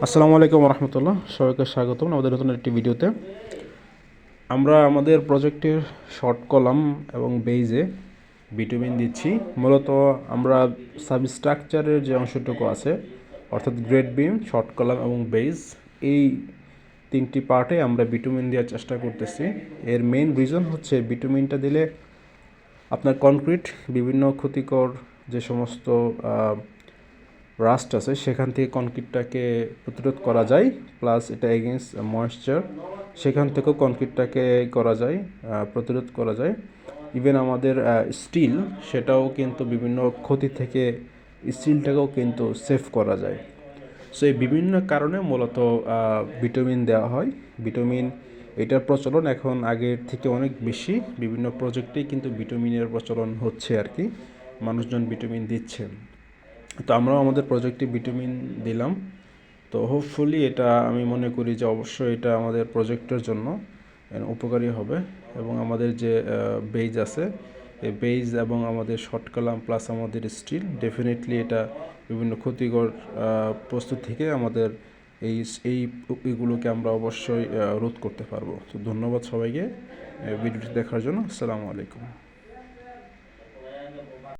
আসসালামু আলাইকুম রহমতুল্লাহ, সবাইকে স্বাগতম আমাদের নতুন একটি ভিডিওতে। আমরা আমাদের প্রজেক্টের শর্ট কলাম এবং বেইজে বিটুমিন দিচ্ছি। মূলত আমরা সাবস্ট্রাকচারের যে অংশটুকু আছে, অর্থাৎ গ্রেড বিম, শর্ট কলাম এবং বেইজ, এই তিনটি পার্টে আমরা বিটুমিন দেওয়ার চেষ্টা করতেছি। এর মেইন রিজন হচ্ছে বিটুমিনটা দিলে আপনার কনক্রিট বিভিন্ন ক্ষতিকর যে সমস্ত রাস্ট আছে সেখান থেকে কনক্রিটটাকে প্রতিরোধ করা যায়, প্লাস এটা এগেনস্ট ময়েশ্চার সেখান থেকেও কনক্রিটটাকে করা যায়, প্রতিরোধ করা যায়। ইভেন আমাদের স্টিল, সেটাও কিন্তু বিভিন্ন ক্ষতি থেকে স্টিলটাকেও কিন্তু সেভ করা যায়। সো এই বিভিন্ন কারণে মূলত ভিটামিন দেওয়া হয়। ভিটামিন এটার প্রচলন এখন আগের থেকে অনেক বেশি, বিভিন্ন প্রজেক্টেই কিন্তু ভিটামিনের প্রচলন হচ্ছে আর কি, মানুষজন ভিটামিন দিচ্ছেন। তো আমরাও আমাদের প্রজেক্টে ভিটামিন দিলাম। তো হোপফুলি এটা আমি মনে করি যে অবশ্যই এটা আমাদের প্রজেক্টের জন্য উপকারী হবে। এবং আমাদের যে বেইজ আছে, এই বেইজ এবং আমাদের শর্ট কলাম প্লাস আমাদের স্টিল, ডেফিনেটলি এটা বিভিন্ন ক্ষতিকর বস্তু থেকে আমাদের এইগুলোকে আমরা অবশ্যই রোধ করতে পারবো। তো ধন্যবাদ সবাইকে ভিডিওটি দেখার জন্য। আসসালামু আলাইকুম।